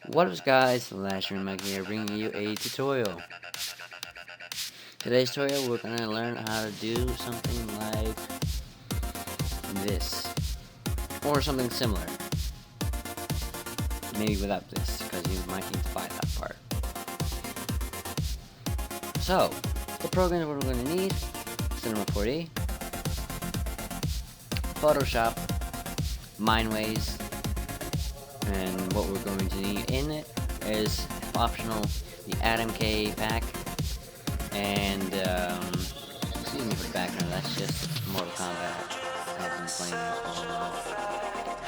What up guys, Last Mike here bringing you a tutorial. Today's tutorial we're gonna learn how to do something like this. Or something similar. Maybe without this, because you might need to buy that part. So, the programs we're gonna need: Cinema 4D, Photoshop, Mineways, and what we're going to need in it is optional the AtomK pack, and excuse me for the background, that's just Mortal Kombat. I've been playing it all along.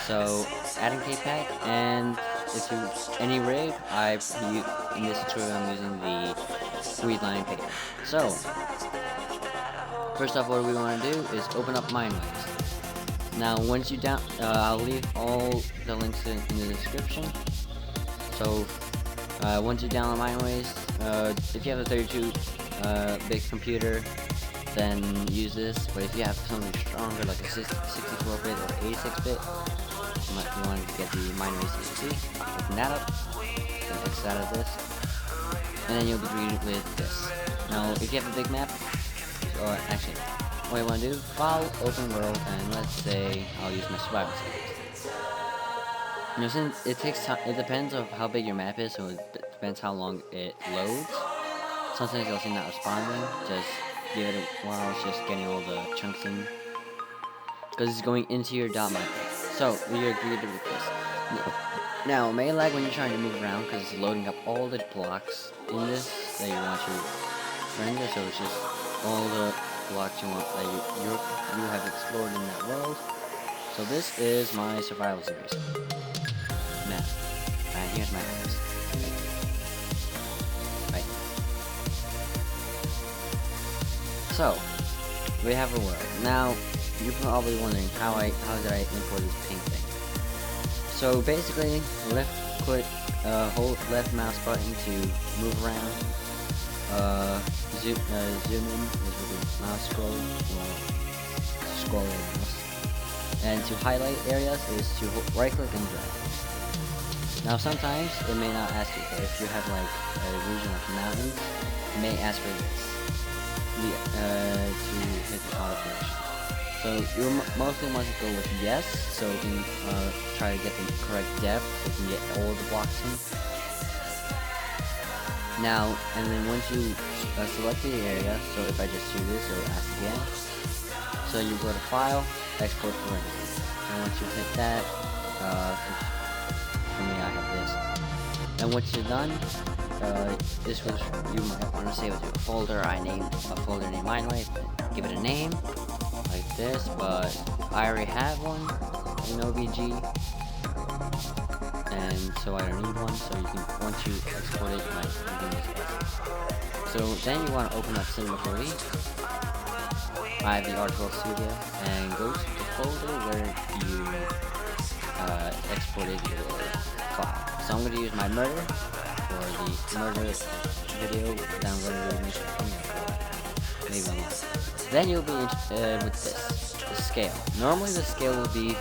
So AtomK pack, and if you any rig, in this tutorial I'm using the 3-line paper. So first off, what we want to do is open up Mineways. Now, once you I'll leave all the links in the description. So, once you download Mineways, if you have a 32-bit computer, then use this. But if you have something stronger, like a 64-bit or 86-bit, you want to get the Mineways EXE. Open that up, and exit out of this, and then you'll be greeted with this. Now, if you have a big map, or actually, what you want to do, file, open world, and let's say I'll use my survival series. You know, since it takes time, it depends on how big your map is, so it depends how long it loads. Sometimes you'll see not responding, just give it a while, it's just getting all the chunks in, because it's going into your dot map. So, you're greeted with this. Now, it may lag when you're trying to move around, because it's loading up all the blocks in this that you want to render, so it's just all the blocks you want that you have explored in that world. So this is my survival series map, and here's my house. Right. So we have a world. Now you're probably wondering how did I import this pink thing? So basically, left click, hold left mouse button to move around. Zoom in is with the mouse scroll, or scroll your mouse. And to highlight areas is to right click and drag. Now sometimes it may not ask you, but if you have like a region of mountains, it may ask for this, to hit the auto connection. So you mostly want to go with yes, so you can try to get the correct depth, so you can get all the blocks in. Now, and then once you select the area, so if I just do this, it will ask again. So you go to File, Export for Render. And once you hit that, for me I have this. And once you're done, this was, you might want to save it to a folder. I named a folder named Mineways. Give it a name, like this, but I already have one in OBG. And so I don't need one, so you can, once you export it, you might begin this way. So then you want to open up Cinema 4D. I have the R12 Studio, and go to the folder where you exported your file. So I'm going to use my murder for the murder video downloaded maybe I'm not. Then you'll be with this, the scale. Normally the scale will be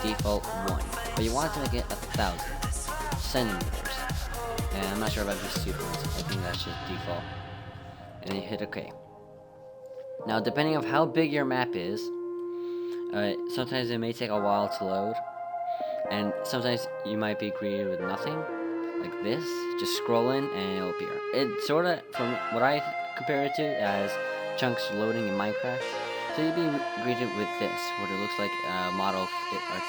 default 1, but you want to make it 1,000 centimeters. And I'm not sure about these 2 points. I think that's just default. And then you hit OK. Now, depending on how big your map is, sometimes it may take a while to load, and sometimes you might be greeted with nothing, like this. Just scroll in and it'll appear. It's sort of, from what I compare it to, as chunks loading in Minecraft. So you'd be greeted with this, what it looks like a model of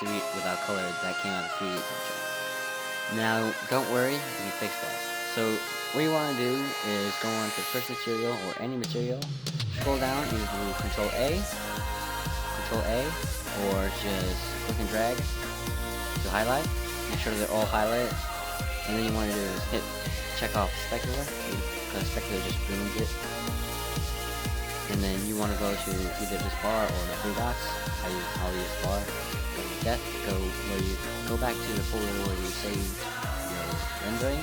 3 without color that came out of 3D picture. Now, don't worry, we fixed that. So what you want to do is go on to first material or any material, scroll down, either do Control A, or just click and drag to highlight. Make sure they're all highlighted, and then you want to do is hit check off specular, because specular just ruins it. And then you want to go to either this bar or the 3 dots. I'll use bar. Go to Death. Go back to the folder where you saved your rendering,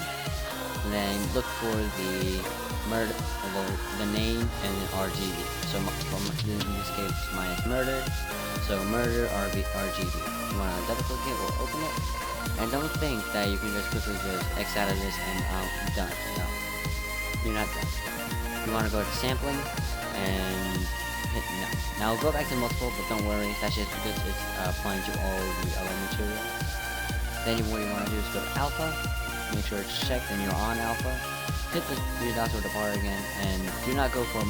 and then look for the murder, the name, and then RGB. So in this case, mine is murder. So murder RGB. You want to double click it or open it, And don't think that you can just quickly just X out of this and I'm done. No, you're not done. You want to go to sampling and hit no. Now go back to multiple, but don't worry, that's just because it's applying to all the other materials. Then what you want to do is go to alpha, make sure it's checked and you're on alpha. Hit the 3 dots or the bar again, and do not go for,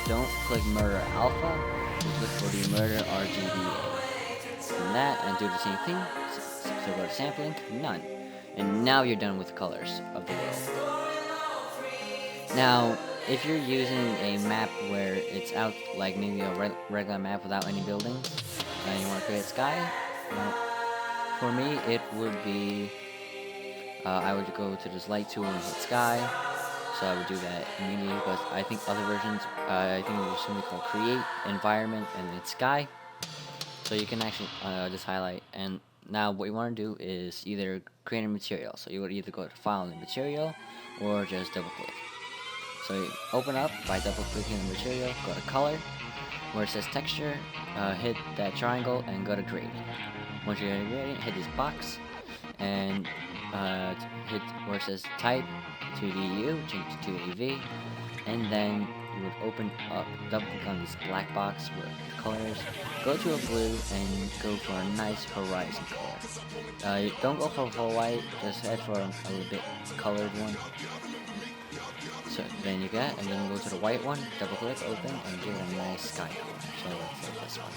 don't click murder alpha, just look for the murder RGBA. And that, and do the same thing, so go to sampling, none. And now you're done with the colors of the world. Now, if you're using a map where it's out, like maybe a regular map without any buildings, and you want to create sky, for me it would be, I would go to this light tool and hit sky. So I would do that immediately, because I think other versions, I think it was something called create, environment, and it's sky. So you can actually just highlight, and now what you want to do is either create a material. So you would either go to file and material, or just double click. So you open up by double clicking the material, go to color, where it says texture, hit that triangle and go to grade. Once you're in grading, hit this box, and hit where it says type, 2DU, change it to 2AV, and then you would open up, double click on this black box with the colors, go to a blue, and go for a nice horizon color. Don't go for full white, just head for a little bit colored one. So then you get, and then go to the white one, double click, open, and give it a nice sky color. So let's like this one.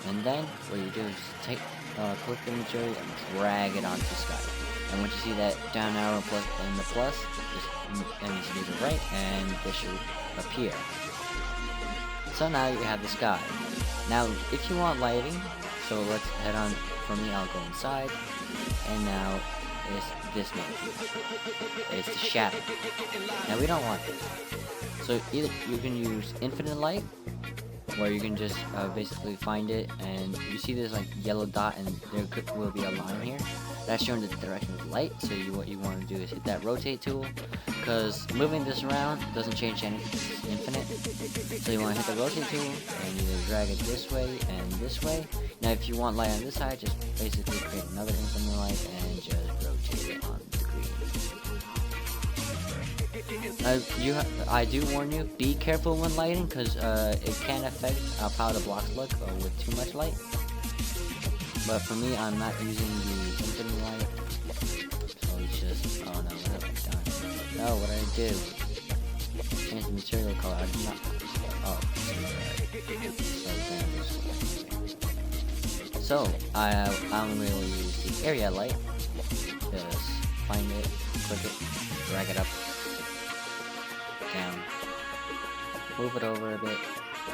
And then what you do is take, click the material and drag it onto the sky. And once you see that down arrow plus and the plus, just and you do the right, and this should appear. So now you have the sky. Now, if you want lighting, so let's head on. For me, I'll go inside, and now it's this name. It's the shadow. Now we don't want it. So either you can use infinite light, where you can just basically find it, and you see this like yellow dot, and there will be a line here. That's showing the direction of light. So what you want to do is hit that rotate tool, because moving this around doesn't change anything. It's infinite. So you want to hit the rotate tool and either drag it this way and this way. Now if you want light on this side, just basically create another infinite light and just rotate it on the green. I do warn you, be careful when lighting, because it can affect how the blocks look with too much light. But for me, I'm not using the infinite light, so it's just, oh no, what have I done? No, what did I do? Change the material color, I did not, oh, so I'm going to use the area light, just find it, click it, drag it up, down, move it over a bit,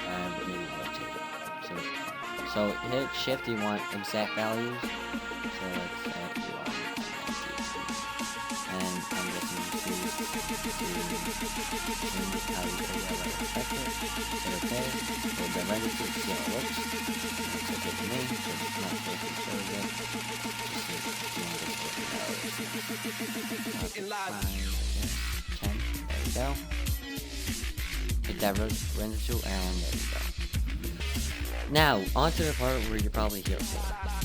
and maybe rotate it. So hit shift, you want exact values. So let's add you on. And I'm just going to how you figure out how to affect it. Hit OK. Go to render to see how it looks. It's okay to me, so it's not perfect so good. Just see 10. There we go. Hit that render tool, and there we go. Now, onto the part where you're probably here for,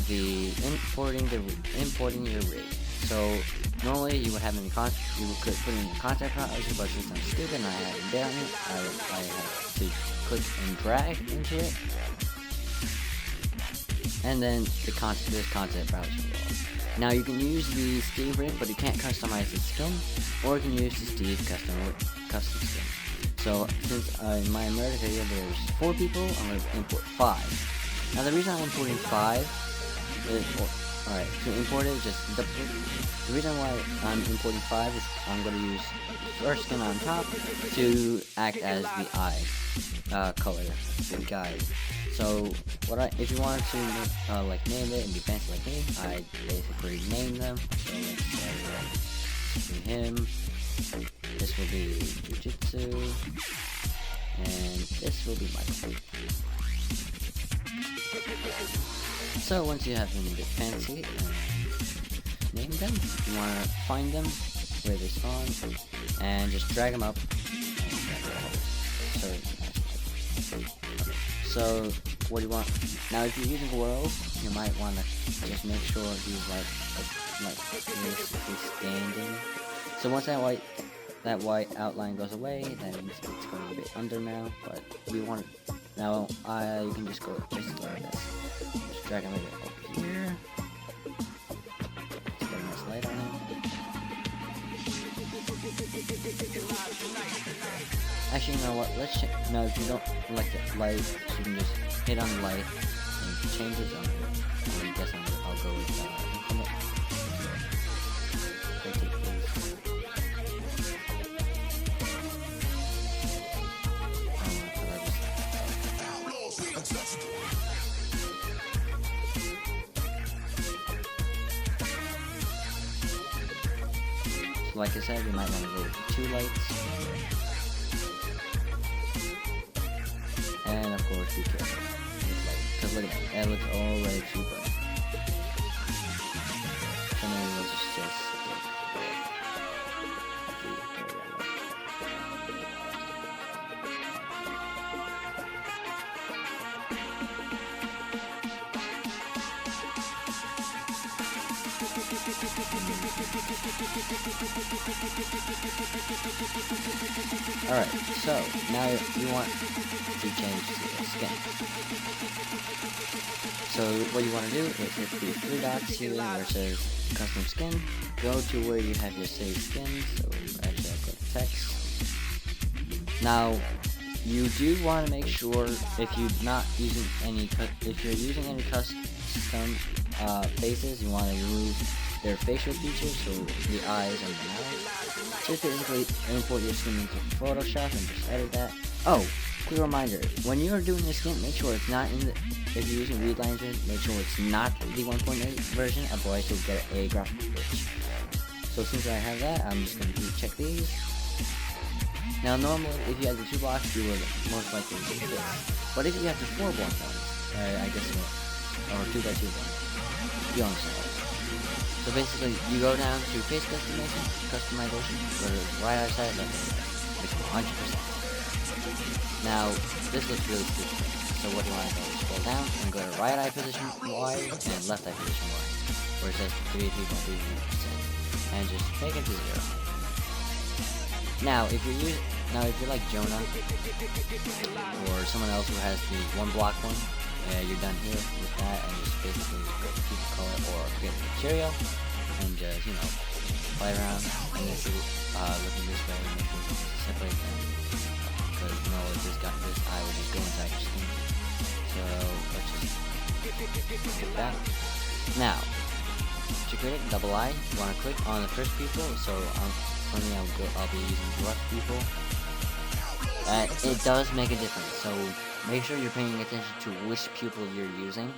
the importing your rig. So, normally you would have any you could put in your concept browser, but since I'm stupid and I haven't done it, I have to click and drag into it. And then this concept browser will. Now you can use the Steve rig, but you can't customize the skin, or you can use the Steve custom skin. So, since in my murder video there's 4 people, I'm going to import 5. Now the reason I'm importing 5 is, alright, to import it, just the reason why I'm importing 5 is I'm going to use the first skin on top to act as the eye color, the guide. So, if you wanted to like name it and be fancy like me, I basically name them. So let's say him. This will be Jujitsu, and this will be Michael. So once you have them a bit fancy, name them. You want to find them where they spawn, and just drag them up. So what you want. Now, if you're using worlds, you might want to just make sure you like basically standing. So once that white outline goes away, that means it's going a bit under now. But we want now. You can just go just like this. Just drag it a little bit over here. Let's get a nice light on it. Actually, you know what? Let's check. No, if you don't like the light, you can just hit on light and change the zone. I guess I'll go with infinite. Rotate this. So like I said, we might want to go with 2 lights. And of course, be careful. Because look at that, that looks already too bright. So maybe we'll just Alright, so now you want to change the skin. So what you want to do is hit the 3 dots here where it says custom skin. Go to where you have your saved skins. So actually I'll click text. Now you do want to make sure if you're using any custom faces, you want to remove their facial features, so the eyes and the mouth. Just basically import your skin into Photoshop and just edit that. Oh, quick reminder, when you're doing the skin, make sure it's not in the, if you're using Readline engine, make sure it's not the 1.8 version, otherwise you'll get a graphical glitch. So since I have that, I'm just going to check these. Now normally, if you had the 2 blocks, you would most likely do this. But if you have the 4 block ones, I guess or 2x2 ones, you understand. So basically, you go down to face customization, go to the right side, left side, which is 100%. Now, this looks really stupid. So what do you want to do? Scroll down and go to right eye position Y and left eye position Y, where it says 33.33%, and just make it to 0. Now, if you're like Jonah or someone else who has the 1 block one, you're done here with that, and just basically go to keep the color or get the material, and just, you know, play around, and then see, looking this way, and make sure to separate them, because, you know, this eye will just go inside your skin. So, let's just get that. Now, to create a double eye, you want to click on the first people, so, for me, I'll be using rough people. It does make a difference, so make sure you're paying attention to which pupil you're using.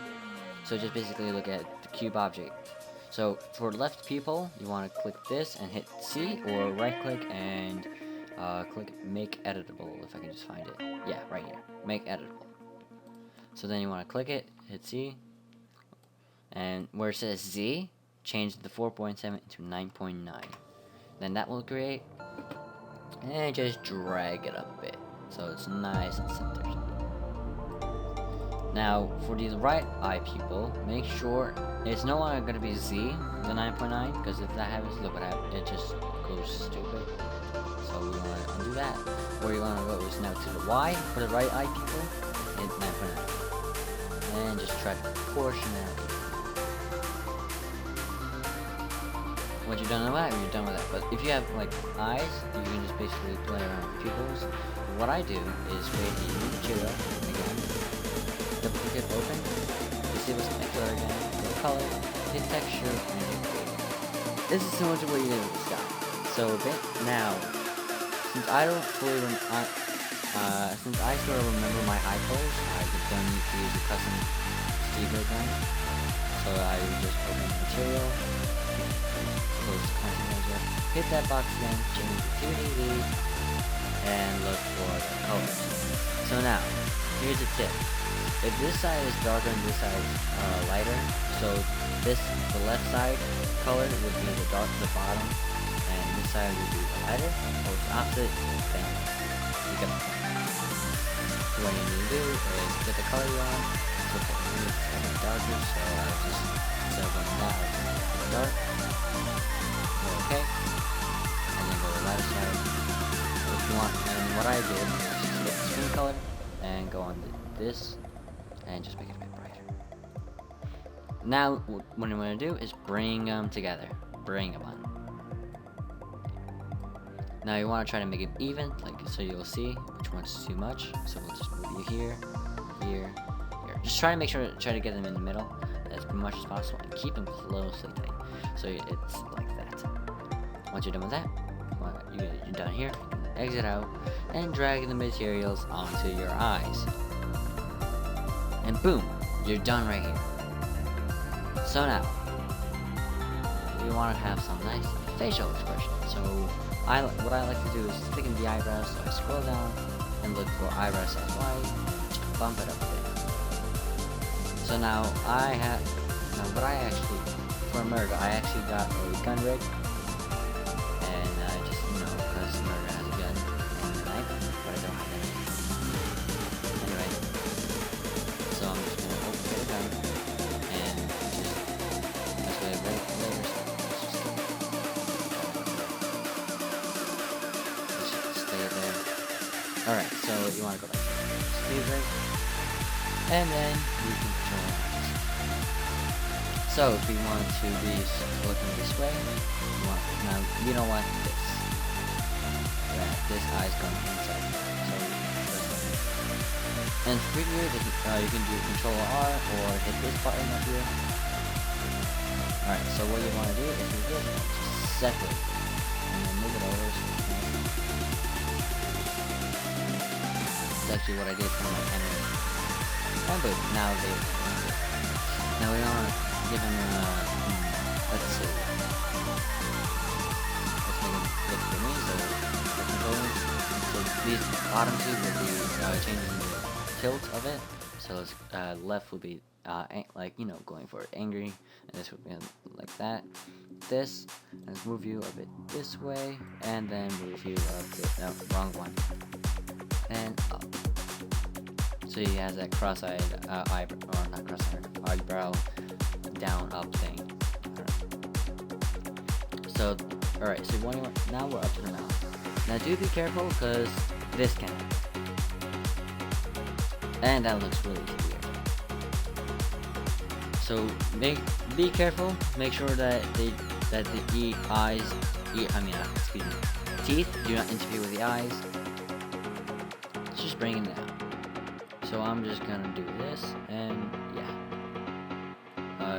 So just basically look at the cube object. So for left pupil, you want to click this and hit C, or right click and click make editable, if I can just find it. Yeah, right here, make editable. So then you want to click it, hit C, and where it says Z, change the 4.7 to 9.9. Then that will create, and just drag it up a bit so it's nice and centered. Now for the right eye pupil, make sure it's no longer going to be Z, the 9.9, because if that happens, look what happens, it just goes stupid. So we want to undo that. Where you want to go is now to the Y for the right eye pupil, hit 9.9, and just try to proportion it. Once you're done with that, you're done with that. But if you have like eyes, you can just basically play around with pupils. What I do is create a new material again, double click it open, disable spectacular again, go color, hit texture, and hit create. This is similar to what you did with the sky. So now, since I don't fully since I sort of remember my eye colors, I don't need to use a custom steeper gun. So I would just open the material, close the content manager, hit that box again, change the 2D lead, and look for the colors. So now, here's a tip. If this side is darker and this side is lighter, so the left side color would be the bottom, and this side would be the lighter, or the opposite, then you get it. So what you need to do is get the color you want. So it's darker, so I just instead of going that, I go dark. Go okay, and then go to the lighter side. So if you want, and what I did is just get the screen color and go on this, and just make it a bit brighter. Now, what I'm going to do is bring them together. Bring them on. Now you want to try to make it even, like so you'll see which one's too much. So we'll just move you here, here, here. Just try to make sure, try to get them in the middle as much as possible, and keep them closely tight. So it's like that. Once you're done with that, you're done here. You can exit out and drag the materials onto your eyes, and boom, you're done right here. So now, you want to have some nice facial expression. So what I like to do is thicken the eyebrows. So I scroll down and look for eyebrow size wide, bump it up a bit. So now what I actually, for murder, I actually got a gun rig, and I just, because murder has a gun and a knife, but I don't have that. Anyway, so I'm just gonna get a gun, and just, that's what I later stuff. Alright, so you want to go like speed rig, and then you can control your eyes. So if you want to be looking this way, you don't want this. Yeah, this eye's going inside. So, and speed rig, you can do Control R or hit this button up here. Alright, so what you want to do is do this, just separate, and then move it over. Actually what I did for my camera. And boom, now we want to give him let's see. Let's make him look for me, so the controllers. So these bottom two will be changing the tilt of it. So left will be going for angry, and this would be like that. This, let's move you a bit this way, and then move you a bit, wrong one. And up. So he has that cross-eyed eyebrow, or not cross-eyed, eyebrow down up thing. Alright. So, alright, so now we're up to the mouth. Now do be careful, because this can happen. And that looks really weird. So be careful, make sure that the teeth do not interfere with the eyes. Just bringing it down. So I'm just gonna do this, and yeah.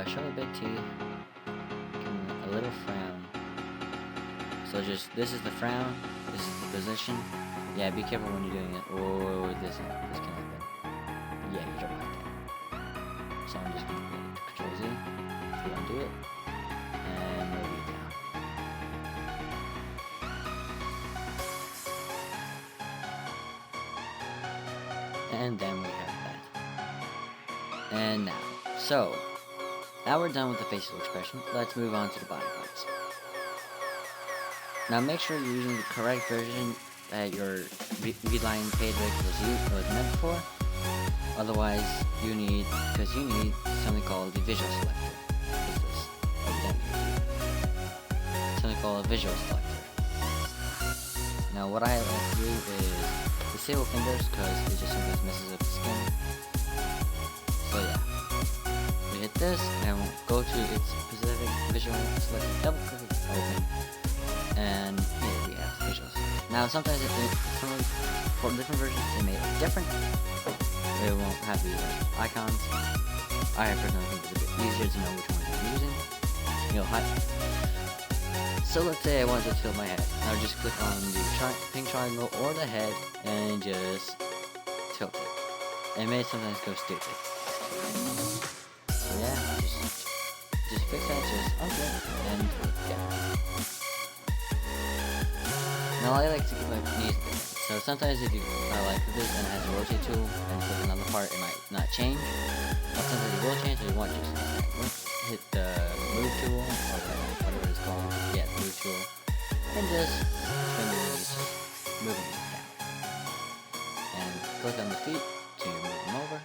Show a bit teeth, a little frown. So this is the frown, this is the position. Yeah, be careful when you're doing it. Oh, this can happen. Yeah, you don't like that. So I'm just gonna Control Z to undo it, and move it down. And then we have that. And now we're done with the facial expression. Let's move on to the body parts. Now make sure you're using the correct version that your readline page rig was meant for. Otherwise, you need something called the visual selector. Something called a visual selector. Now what I like to do is disable fingers, because it just sometimes messes up the skin. So yeah, we hit this and we'll go to its specific visual selector, double click it, open, and here we have visual selector. Now sometimes for different versions it may look different. It won't have the icons. I personally think it's a bit easier to know which one you're using. So let's say I wanted to tilt my head. Now just click on the pink triangle or the head and just tilt it. It may sometimes go stupid. So yeah, just fix that, just okay, and yeah. Now I like to keep my knees bent. So sometimes if you like this and it has a rotate tool and click another part, it might not change. But sometimes it will change, so you want to just hit the move tool, or whatever it's called. Yeah, move tool. And just spin the knees, moving it down. And click on the feet to move them over.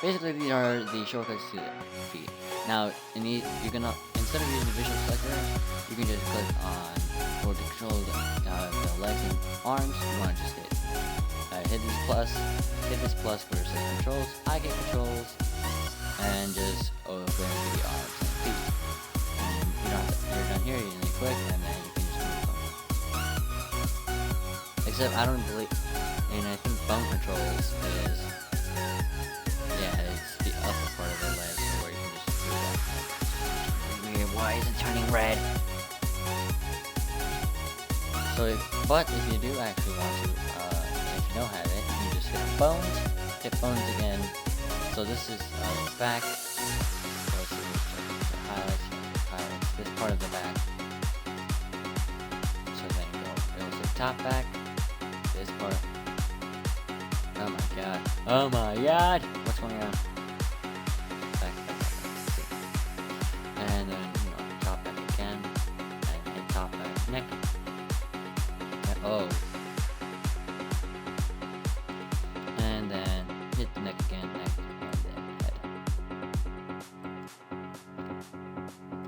Basically, these are the shortcuts to the feet. Now, you're gonna, instead of using the visual selector, you can just click on, or to control the legs and arms, you want to just hit this plus for set controls, IK controls, and just go into the arms and feet. And you're done here, you click, and then you can just move them. Except I don't believe, and I think bone controls is, yeah, it's the upper part of the leg where you can just do that. Weird, why is it turning red? So, if you do actually want to, if you don't have it, you can just hit bones again. So this is back. So let's see, highlights, this part of the back. So then it goes to top back, this part. Oh my god. Oh my god! What's going on? Back. And then, top back again. And hit top back neck. Oh. And then hit the neck again, and then head.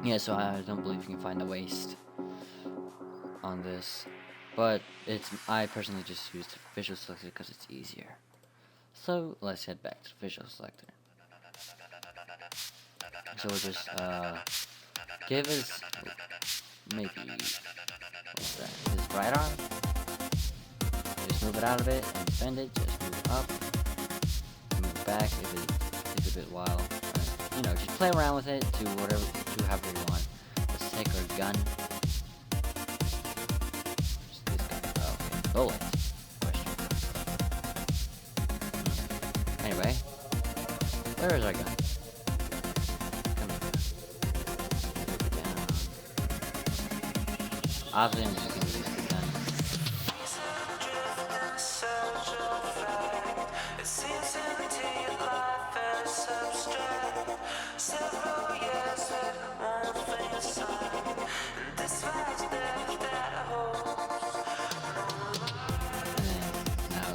Yeah, so I don't believe you can find the waist on this. But I personally just used visual selector because it's easier. So let's head back to the visual selector. So we'll just give us maybe, what's that? This right arm. Just move it out of it and bend it. Just move up, move back if it takes a bit while. Just play around with it to however you want. Let's take our gun. Bullet. Question. Anyway, where is our gun? Come here. Move it down. Obviously, I'm just gonna use the gun.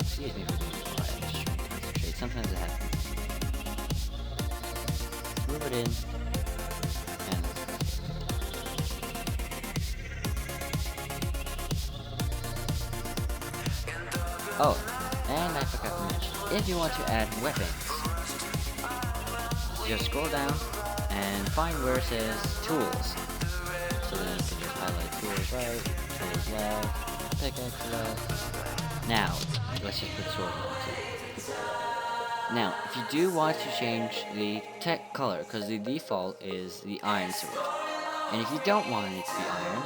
Excuse me for being quiet, just trying to concentrate. Sometimes it happens. Move it in. And oh, and I forgot to mention, if you want to add weapons, just scroll down and find where it says tools. So then you can just highlight tools right, tools left, pickaxe left. Now, let's just put sword on. Now, if you do want to change the tech color, because the default is the iron sword, and if you don't want it to be iron,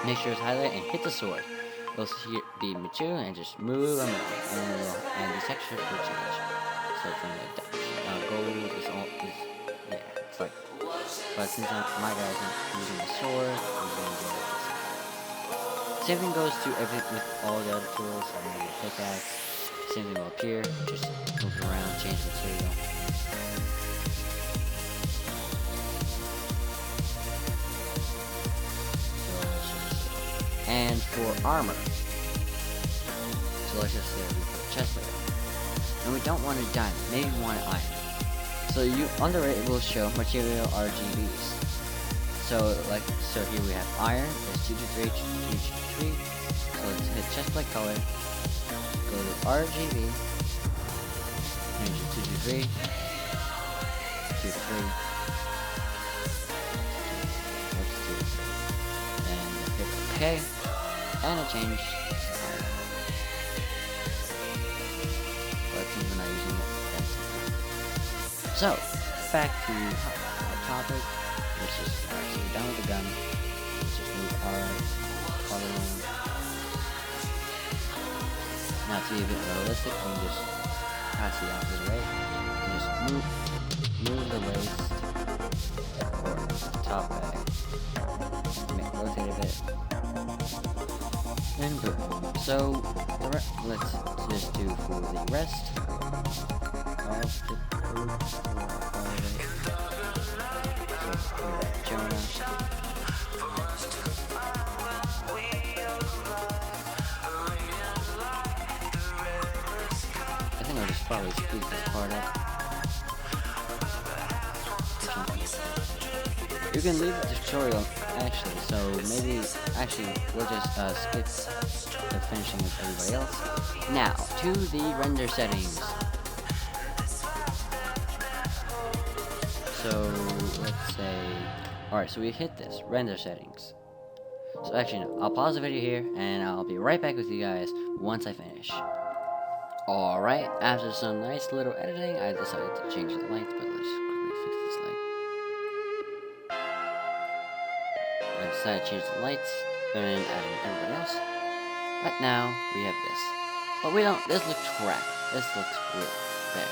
make sure it's highlighted and hit the sword. It'll be mature and just move them around, and the texture will change. So from the gold is all yeah, it's like. But since my guy's not using the sword, we're going to go with this. Same thing goes to with all the other tools. I'm going to get a pickaxe. Same thing will appear. Just move it around, change the material. And for armor, so let's just say we put chest plate, and we don't want a diamond. Maybe we want an iron. So under it will show material RGBs. So here we have iron. There's 223, 223. So let's hit chest plate color. Go to RGB. Change it 223. 223. And hit OK. And it changed. But since we're not using it, that's it. So, back to our topic. Let's just, alright, so we're done with the gun. Let's just move our color on. Now to be a bit realistic, we can just pass the opposite way. We can just move the waist or the top back. Rotate a bit. And boom. So let's just do for the rest of the group. So we have Jonah. probably speed this part up. You can leave the tutorial actually, so maybe actually we'll just skip the finishing of everybody else. Now to the render settings. So let's say, alright, so we hit this render settings. So actually no, I'll pause the video here and I'll be right back with you guys once I finish. Alright, after some nice little editing, I decided to change the lights, but let's quickly fix this light. I decided to change the lights and add in everybody else. Right now, we have this. But we don't, this looks crap. This looks real bad.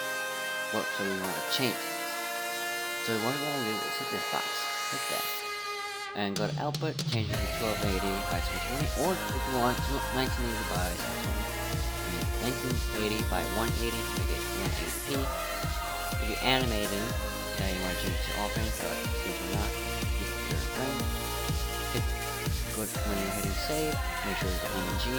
Well, so we want to change this. So what we want to do is hit this box, hit that. And go to output, change it to 1280 by 720, or if you want, 1980 by 720. 1980 by 180 to make it 180p. If you're animating, you want to change it to all frames, but since we're not, hit your frame. Hit, when you're hitting save, make sure the MG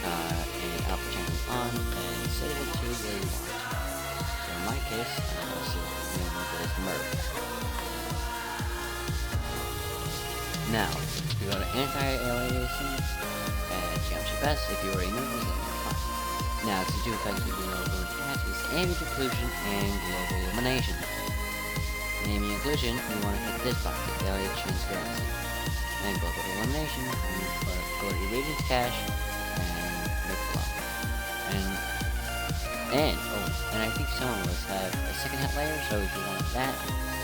and output channel is on, and set it to where you want. So in my case, I'm going to see the name of this murder. Now, you go to anti-aliasing and geometry best. If you already know this, then you're fine. Now, to do effectively, we're going to add is ambient occlusion and global illumination. In ambient occlusion, we want to hit this box, the alien transparency. And global illumination, we go to irradiance cache and make it low. And I think some of us have a second hat layer, so if you want that,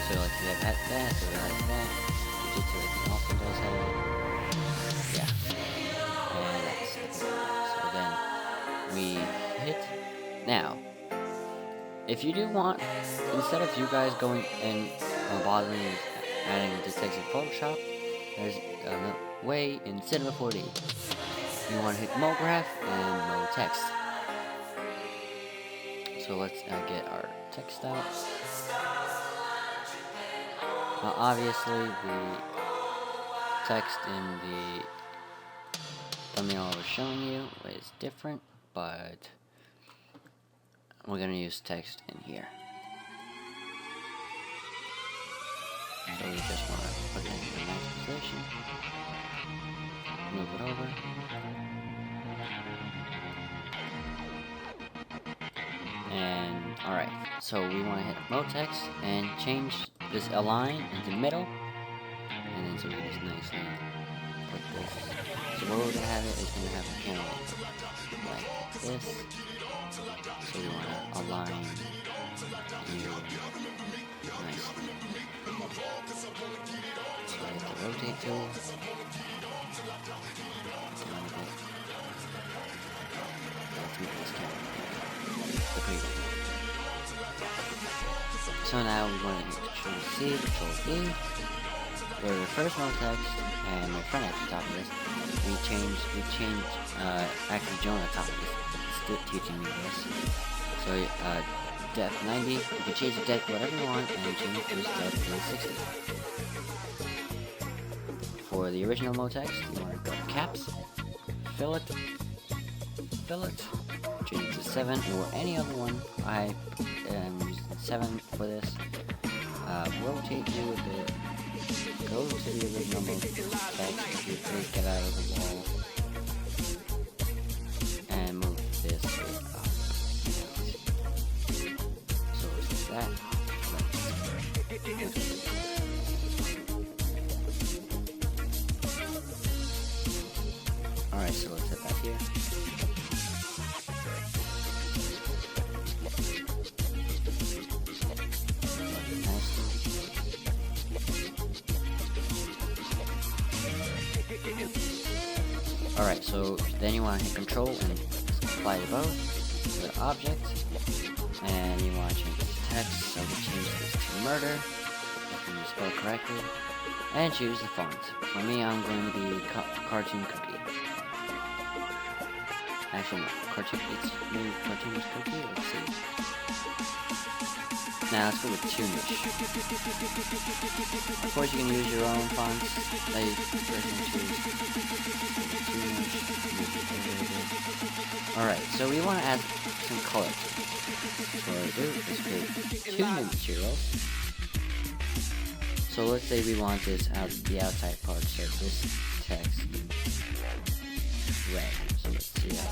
so like you have that, so it has that. It also does have it. Yeah. And that's it. So then we hit. Now, if you do want, instead of you guys going and bothering with adding the text in Photoshop, there's a way in Cinema 4D. You want to hit mode graph and mode text. So let's get our text out. Now obviously the text in the thumbnail I was showing you is different, but we're going to use text in here. So we just want to put it in the nice position, move it over. And alright, so we want to hit mode text and change this align into middle, and then so we just nicely put this. So where we're gonna have it is gonna have a panel like this. So we want to align you nicely. So I hit the rotate tool. Let's move this camera. The preview. So now we're going to hit Control C, Control V, go to the first mode text, and my friend at the top of this, we changed, actually Jonah at the top of this, still teaching me this. So, depth 90, you can change the depth whatever you want, and change this depth to 60. For the original mode text, you want to go to caps, fillet, change it to 7, or any other one. I am using 7 for this. Rotate you a bit. Go to the original mode text if you please get out of the wall. And move this up. So it's that. Alright, so let's hit that here. Alright, so then you want to hit control and apply to both. Go to object, and you want to change this text, so we change this to murder, if you spell it correctly, and choose the font. For me, I'm going to be Cartoon Cookie. Actually, no, it's maybe Cartoonish Cookie, let's see. Now let's go with Toonish. Of course, you can use your own fonts that you personally choose. Alright, so we want to add some color to it. So what I do is create two new materials. So let's say we want the outside parts of this text red. So let's see how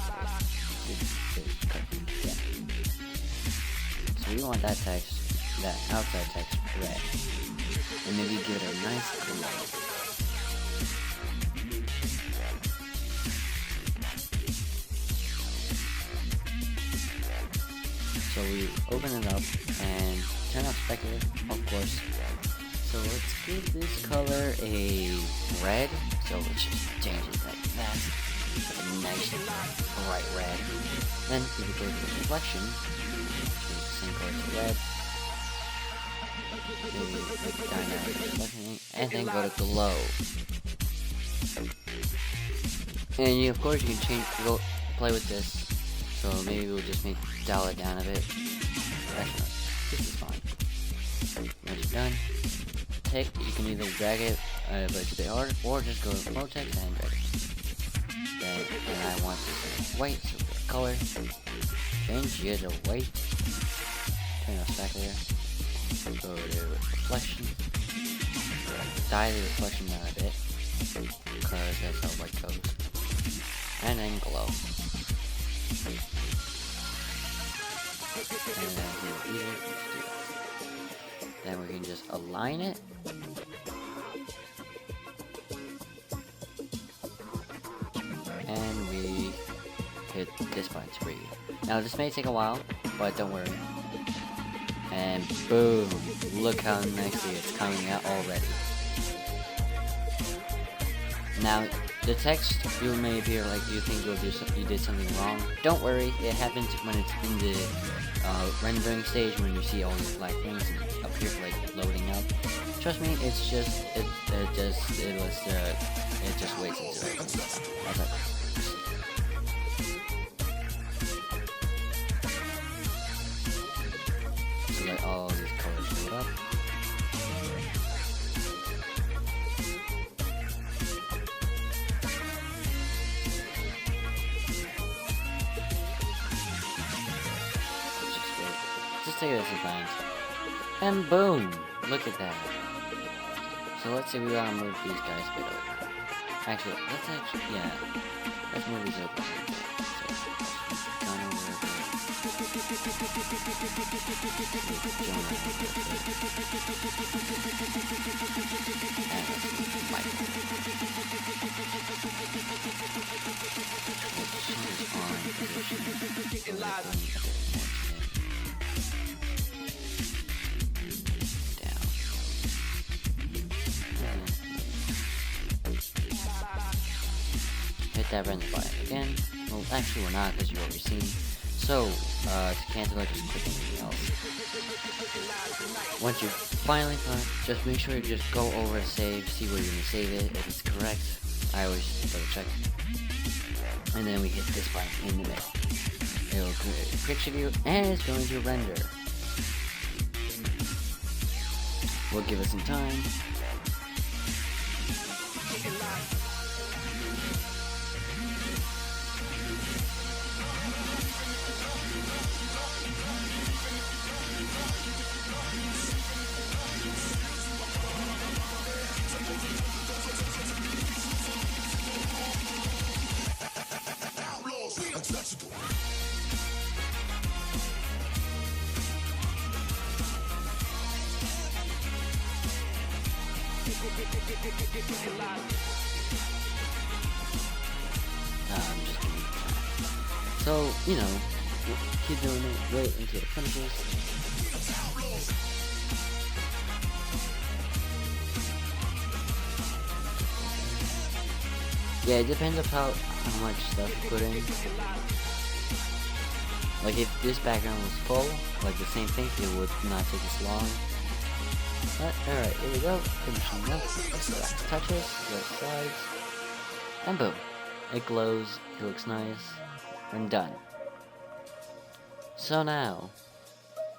yeah. So we want that outside text red. And maybe give it a nice glow. So we open it up and turn off specular, of course. So let's give this color a red. So let's just change it like that. A nice bright red. Then if we go to the reflection, change the same color to red. Maybe like dynamic reflection, and then go to glow. And of course you can play with this. So maybe we'll just dial it down a bit. Actually, no, this is fine. Once you're done, you can either drag it, but it's a bit hard, or just go to flow text and drag it. Then, I want this white, so for color, change it to white, turn off specular, go to reflection, dye the reflection down a bit, because that's how white goes, and then glow. Then we can just align it. And we hit this button to breathe. Now this may take a while, but don't worry. And boom! Look how nicely it's coming out already. Now, the text, you may appear like you think you did something wrong. Don't worry, it happens when it's in the rendering stage, when you see all these black things and appear like loading up. Trust me, it just waits until it comes out. That's it. So let all these colors load up. Just take it as a glance. And boom! Look at that. So let's say we want to move these guys a bit over. Let's move these over. So, gone over a bit. Hit that render button again. Well, actually we're not, because you've already seen. So, to cancel it, just click anything else. Once you're finally done, just make sure you just go over and save, see where you're going to save it. If it's correct, I always double check. And then we hit this button in the middle. It will create a picture view, and it's going to render. We'll give it some time. I'm just kidding. So, keep doing it, wait until it finishes. Yeah, it depends on how much stuff you put in. Like if this background was full, like the same thing, it would not take as long. But alright, here we go, finishing up. Last touches, left sides, and boom. It glows, it looks nice, and done. So now,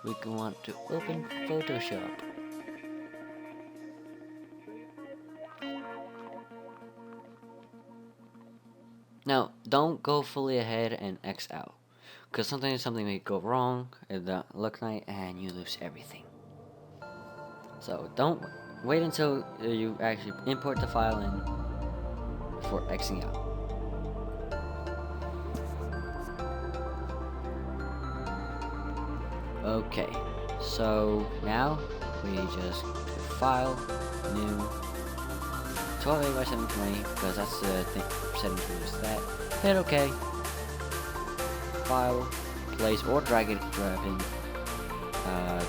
we can want to open Photoshop. Now, don't go fully ahead and X out, because sometimes something may go wrong, it don't look nice, and you lose everything. So don't wait until you actually import the file in before Xing out. Okay, so now we just file, new, 1280 by 720, because that's the setting to use that. Hit OK. File, place or drag it, grabbing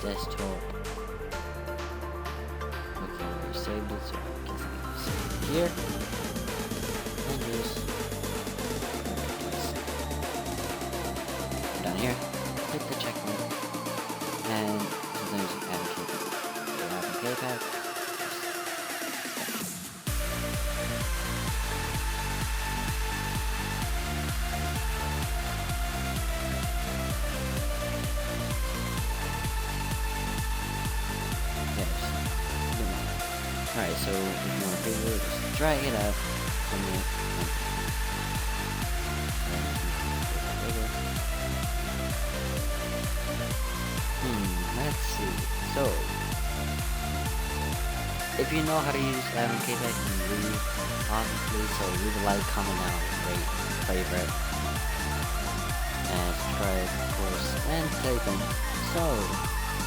desktop. Okay, we saved it, so I guess I can save it here. And just place it. Down here, hit the check mark, and sometimes you add a keypad. So you have a keypad. Alright, so if you want to bigger, just drag it up from the let's see. So if you know how to use Adam KPack, then leave, obviously, so leave a like, comment down, rate, favorite, and subscribe, of course, and take them. So,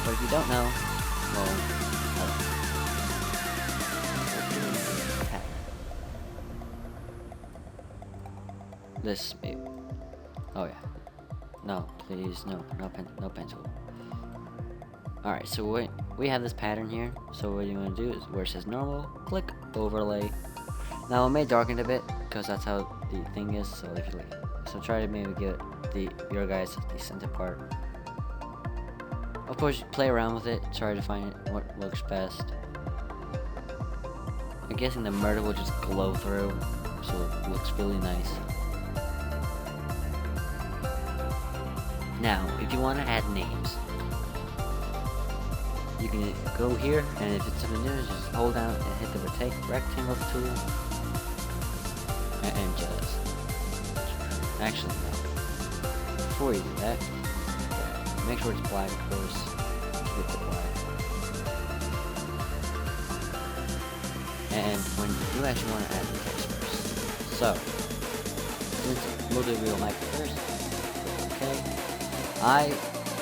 but if you don't know, well, this maybe. Oh yeah. No, please, no pencil. Alright, so we have this pattern here. So what you want to do is where it says normal, click overlay. Now it may darken a bit because that's how the thing is. So if you so try to maybe get your guys the center part. Of course, play around with it. Try to find what looks best. I'm guessing the murder will just glow through, so it looks really nice. Now, if you want to add names, you can go here, and if it's something new, just hold down and hit the rectangle tool, and just, actually no, before you do that, make sure it's black, of course, keep it black, and when you actually want to add the text first, so, since we'll do real mic first, okay. I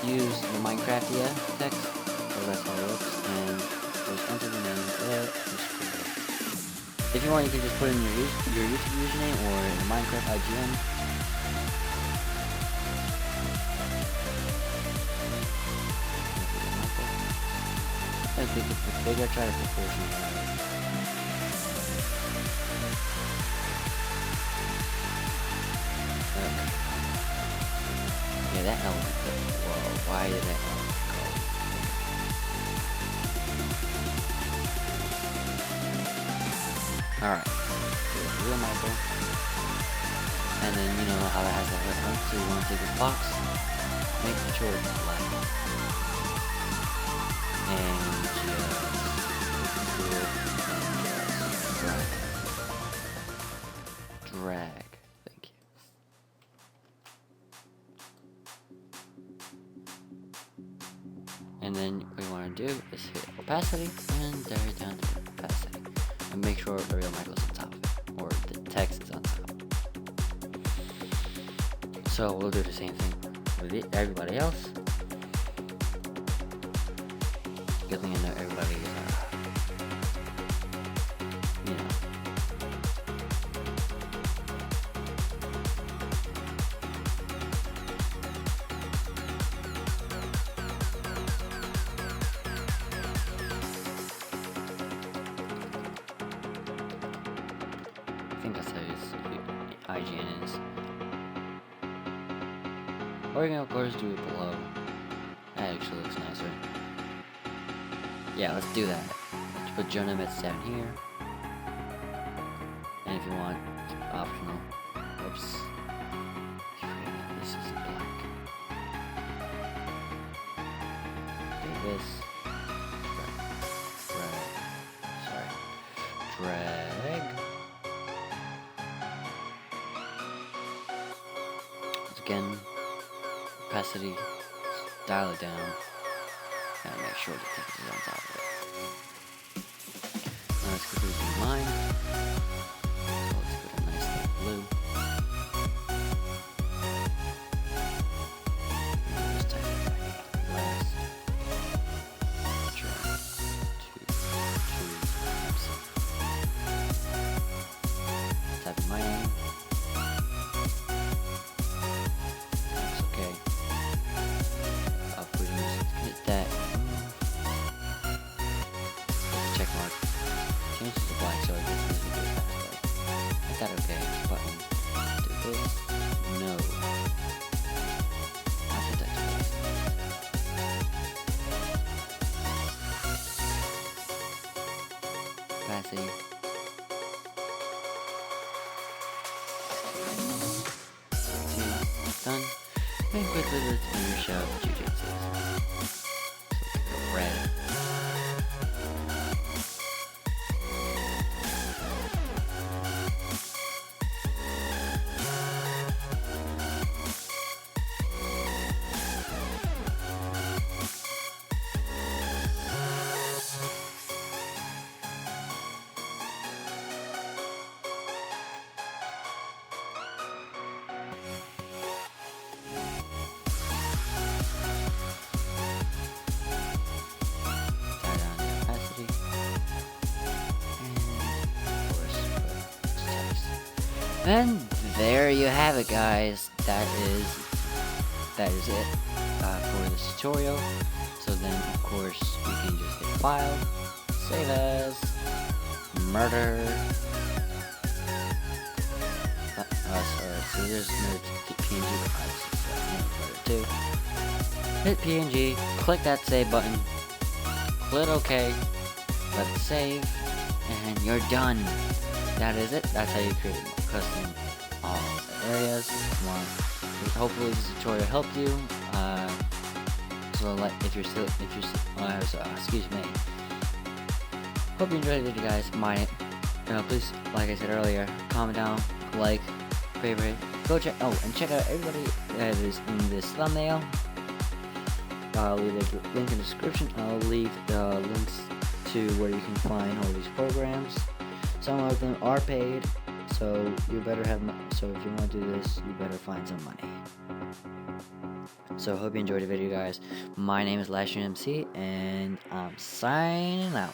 use the Minecraft text, so that's how it looks, and just enter the name there. If you want, you can just put in your YouTube username or in Minecraft IGN. I think it's bigger, try to proportion it. Yeah, that element. Whoa, why did that element go? Alright. Real Michael. And then you know how that has that red mark, so you want to take this box, make sure it's black. And just drag. Thank you. And then what you want to do is hit opacity and there down to opacity. And make sure the real mic is on top of it, or the text is on top. So we'll do the same thing with everybody else. Good thing I know everybody is, you know. I think that's how his IGN is. Or you can of course do it below. That actually looks nicer. Yeah, let's do that. Let's put Jonah at 7 here. And if you want, optional. Oops. This is black. Do this. Drag. Again, opacity, dial it down, and make sure the text is on top of it. Now let's quickly do mine. So let's put a nice light blue. And just type in my name. Last try to type in my name. Looks okay. I'll put in hit that. Check mark. Change it to black so it gets visible really fast. Is that okay? Button. Do this. No. I'll put that to this. Opacity. Done. And quickly let's finish up Jiu-Jitsu. So red. And there you have it, guys. That is it for this tutorial. So then, of course, we can just hit File, Save As, Murder. Sorry. So there's no PNG, but obviously Murder 2. Hit PNG, click that Save button, click OK, let it save, and you're done. That is it. That's how you create custom areas. Hopefully this tutorial helped you. So excuse me. Hope you enjoyed the video, guys. Please, like I said earlier, comment down, like, favorite. Go check. Oh, and check out everybody that is in this thumbnail. I'll leave the link in the description. I'll leave the links to where you can find all these programs. Some of them are paid, so you better have. So if you want to do this, you better find some money. So hope you enjoyed the video, guys. My name is LashUMC, and I'm signing out.